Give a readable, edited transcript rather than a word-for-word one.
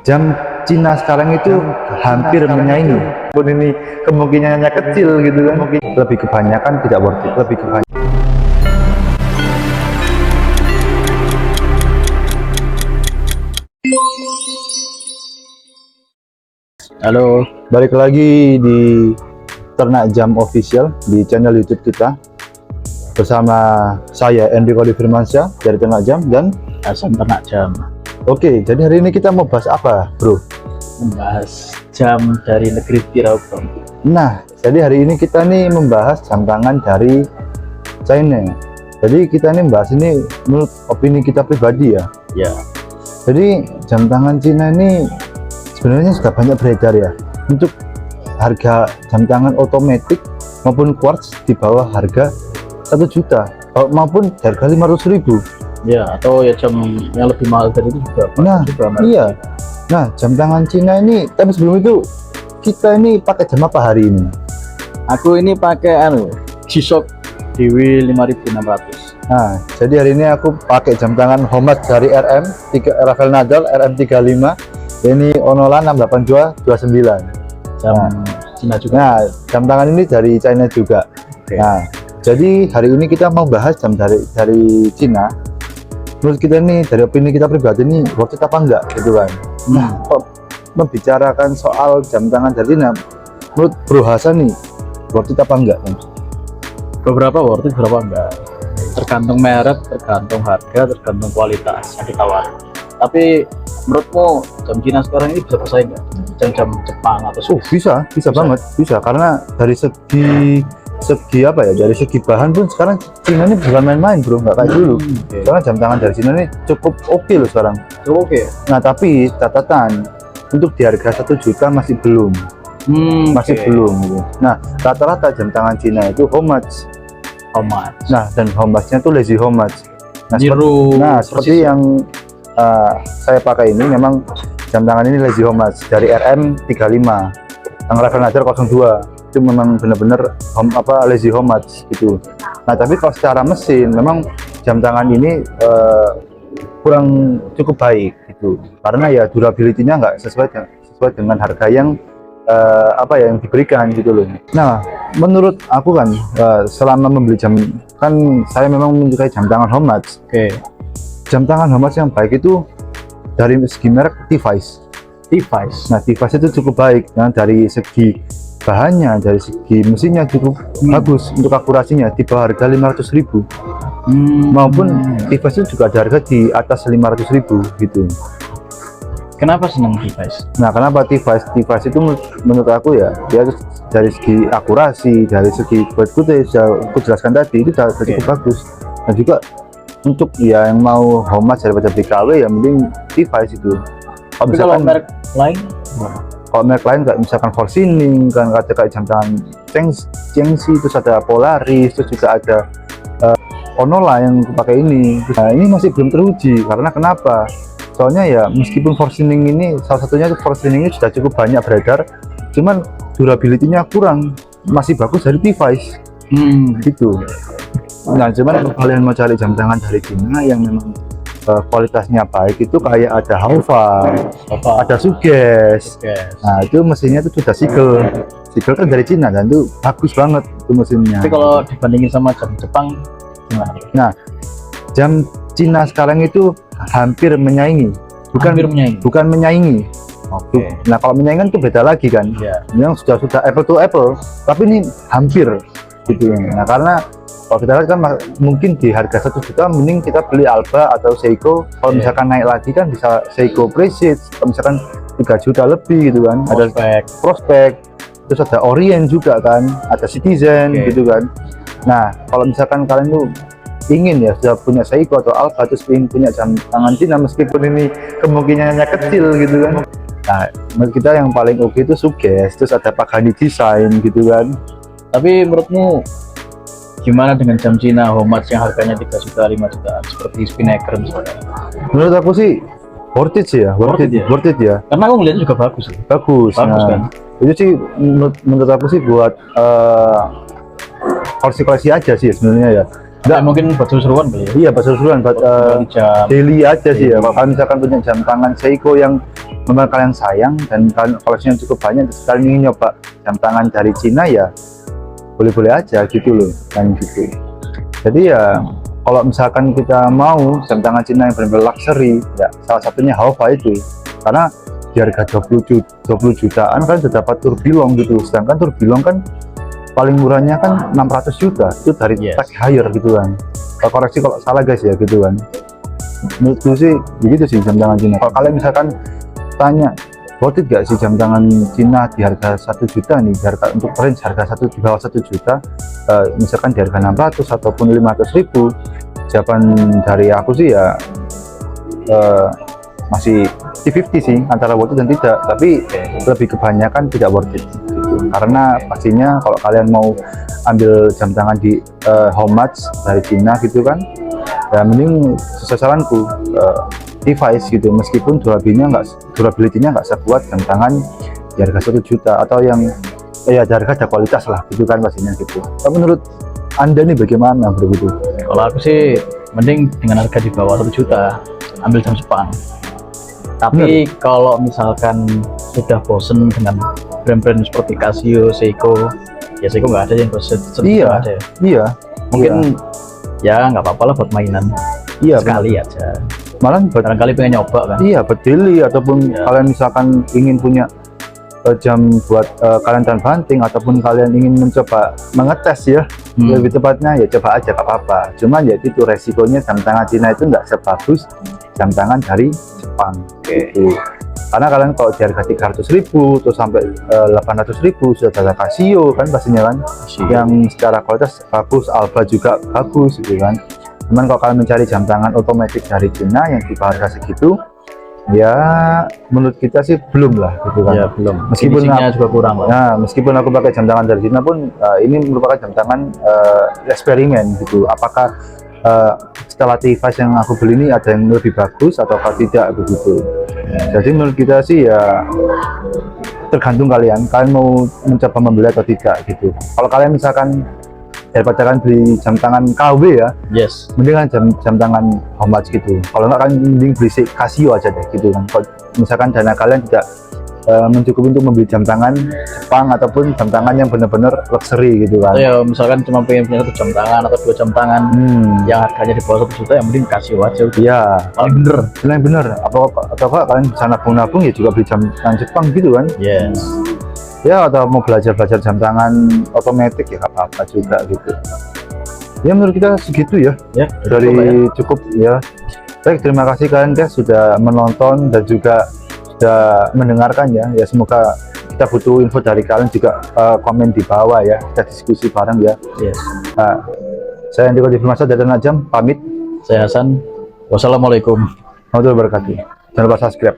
Jam Cina sekarang itu hampir menyaingi. Pun ini kemungkinannya kecil gitu kan. Mungkin lebih kebanyakan tidak worth it, lebih kebanyakan. Halo, balik lagi di Ternak Jam Official di channel YouTube kita bersama saya Enrico Firmansyah dari Ternak Jam dan Hasan Ternak Jam. Oke, jadi hari ini kita mau bahas apa, bro? Membahas jam dari negeri Tirai, bro. Nah, jadi hari ini kita nih membahas jam tangan dari China. Jadi kita nih membahas ini menurut opini kita pribadi ya. Ya. Jadi jam tangan Cina ini sebenarnya sudah banyak beredar ya. Untuk harga jam tangan otomatis maupun quartz di bawah harga 1 juta maupun harga 500.000. Ya, atau ya jam yang lebih mahal dari itu juga. Nah, iya. Nah, jam tangan Cina ini, tapi sebelum itu kita ini pakai jam apa hari ini? Aku ini pakai G-Shock Dewi 5600. Nah, jadi hari ini aku pakai jam tangan Homage dari Rafael Nadal RM35. Ini Onola 68229. Jam Cina juga. Nah, jam tangan ini dari China juga. Okay. Nah, jadi hari ini kita mau bahas jam dari Cina. Menurut kita nih, dari opini kita pribadi ini worth it apa enggak gitu kan. Nah, membicarakan soal jam tangan dari Cina, menurut Bro Hasan nih worth it apa enggak? Beberapa worth it, beberapa enggak. Tergantung merek, tergantung harga, tergantung kualitas yang ditawar. Tapi menurutmu jam Cina sekarang ini bisa bersaing nggak? Jam-jam Jepang atau Swiss? Bisa banget, bisa, karena dari segi apa ya, dari segi bahan pun sekarang Cina ini bukan main-main, bro, nggak kayak dulu. Okay. Karena jam tangan dari Cina ini cukup oke loh sekarang. Cukup oke. Nah, tapi catatan untuk di harga 1 juta masih belum. Masih belum gitu. Nah, rata-rata jam tangan Cina itu Homage. Nah, dan Homage-nya tuh lazy Homage. Nah, seperti yang saya pakai ini memang jam tangan ini lazy Homage dari RM35 yang Rafael Nadal 02. Itu memang benar-benar lazy Homage gitu. Nah, tapi kalau secara mesin memang jam tangan ini kurang cukup baik gitu, karena ya durability-nya nggak sesuai dengan harga yang yang diberikan gitu loh. Nah, menurut aku kan selama membeli jam, kan saya memang menyukai jam tangan Homage. Oke. Jam tangan Homage yang baik itu dari segi merek T-Wise. Nah, T-Wise itu cukup baik. Nah, dari segi bahannya, dari segi mesinnya cukup bagus untuk akurasinya di bawah harga 500.000. Maupun T-Wise itu juga ada harga di atas 500.000 gitu. Kenapa senang T-Wise? Nah, kenapa T-Wise? T-Wise itu menurut aku ya, dia dari segi akurasi, dari segi buat aku jelaskan tadi itu sudah cukup bagus. Dan juga untuk ya yang mau Homage daripada BKW ya mending T-Wise itu. Kalau merek lain? Kalau merek lain kayak misalkan Forsining, kan ada kayak jam tangan Chengxi, terus ada Polaris, terus juga ada Onola yang pakai ini. Nah, ini masih belum teruji karena kenapa? Soalnya ya meskipun Forsining ini salah satunya itu Forsining ini sudah cukup banyak beredar, cuman durability-nya kurang, masih bagus dari T-Wise. Gitu. Nah, cuman kalau kalian mau cari jam tangan dari Cina yang memang kualitasnya baik itu kayak ada Haufa, ada Suges. Nah, itu mesinnya itu sudah Sigel kan dari Cina dan itu bagus banget itu mesinnya. Tapi kalau dibandingin sama jam Jepang gimana? Nah, jam Cina sekarang itu hampir menyaingi, bukan menyaingi. Oke. Nah, kalau menyaingi kan itu beda lagi kan. Yang sudah apple to apple, tapi ini hampir gitu. Nah, karena kalau kita lihat kan mungkin di harga 1 juta mending kita beli Alba atau Seiko. Kalau misalkan naik lagi kan bisa Seiko Prestige. Kalau misalkan 3 juta lebih gitu kan. Ada Prospect, terus ada Orient juga kan, ada Citizen gitu kan. Nah, kalau misalkan kalian tuh ingin ya sudah punya Seiko atau Alba terus ingin punya jam tangan Cina meskipun ini kemungkinannya kecil gitu kan. Nah, menurut kita yang paling oke itu Suges, terus ada Pagani Design gitu kan. Tapi menurutmu gimana dengan jam Cina Homage yang harganya 3 juta, 5 jutaan seperti Spinnaker misalnya? Menurut aku sih worth it sih ya, worth it ya. Karena aku ngeliatnya juga bagus. Bagus Nah, kan. Itu sih menurut aku sih buat koleksi aja sih sebenarnya ya. Nggak mungkin buat seru-seruan kali ya. Iya, buat seru-seruan, buat jam. daily aja sih ya. Kalau misalkan punya jam tangan Seiko yang memang kalian sayang dan kalian koleksinya cukup banyak, terus kalian ingin nyoba jam tangan dari Cina ya boleh-boleh aja gitu loh, kan gitu. Jadi ya kalau misalkan kita mau jam tangan Cina yang benar-benar luxury, ya salah satunya Haoba itu, karena di harga 20 jutaan kan sudah dapat tourbillon gitu, sedangkan tourbillon kan paling murahnya kan 600 juta itu dari tag hire gitu kan. Koreksi kalau salah guys ya gitu kan. Menurutku sih begitu sih jam tangan Cina. Kalau kalian misalkan tanya worth it gak sih jam tangan Cina di harga 1 juta nih, harga untuk range harga di bawah 1 juta, misalkan di harga 600 ataupun 500.000, jawaban dari aku sih ya masih 50-50 sih antara worth it dan tidak, tapi lebih kebanyakan tidak worth it gitu. Karena pastinya kalau kalian mau ambil jam tangan di Homage dari Cina gitu kan, ya mending sasaranku device gitu, meskipun durability-nya nggak sekuat jam tangan di harga 1 juta atau yang ya harga ada kualitas lah gitu kan pastinya gitu. Tapi menurut Anda nih bagaimana begitu? Kalau aku sih mending dengan harga di bawah 1 juta ambil jam Jepang. Tapi kalau misalkan sudah bosen dengan brand-brand seperti Casio, Seiko, ya Seiko nggak ada yang bosen. Iya, ada ya. Iya. Mungkin ya nggak apa-apa lah buat mainan. Iya, sekali aja. Malah barangkali pengen nyoba kan. Iya, buat daily ataupun kalian misalkan ingin punya jam buat kalian tan banting ataupun kalian ingin mencoba mengetes ya, lebih tepatnya ya coba aja gak apa-apa. Cuman ya itu resikonya jam tangan Cina itu nggak sebagus jam tangan dari Jepang gitu. Karena kalian kalau di harga 300.000 terus sampai 800.000 sudah ada Casio kan pastinya kan, yang secara kualitas bagus, Alba juga bagus gitu kan. Cuman kalau kalian mencari jam tangan otomatis dari Cina yang di harga segitu, ya menurut kita sih belum lah gitu kan. Ya belum. Meskipun juga kurang lah. Nah, meskipun aku pakai jam tangan dari Cina pun ini merupakan jam tangan eksperimen gitu. Apakah setelah device yang aku beli ini ada yang lebih bagus atau tidak begitu. Jadi menurut kita sih ya tergantung kalian mau mencoba membeli atau tidak gitu. Kalau kalian misalkan daripada kalian beli jam tangan KW ya, mending kan jam tangan Homage gitu. Kalau nggak, kalian mending beli Casio aja deh gitu kan. Kalau misalkan dana kalian tidak mencukupi untuk membeli jam tangan Jepang ataupun jam tangan yang benar-benar luxury gitu kan. Ya misalkan cuma pengen punya 1 jam tangan atau 2 jam tangan yang harganya di bawah 1 juta, yang mending Casio aja. Iya, paling bener. Atau kalian bisa nabung-nabung ya juga beli jam tangan Jepang gitu kan. Ya, atau mau belajar jam tangan otomatis ya gak apa-apa juga gitu. Ya menurut kita segitu ya, dari cukup ya. Baik, terima kasih kalian guys sudah menonton dan juga sudah mendengarkan ya. Ya semoga kita butuh info dari kalian juga, komen di bawah ya, kita diskusi bareng ya. Nah, saya Andiko Divimasa dari Najam pamit. Saya Hasan, wassalamualaikum warahmatullahi wabarakatuh. Jangan lupa subscribe.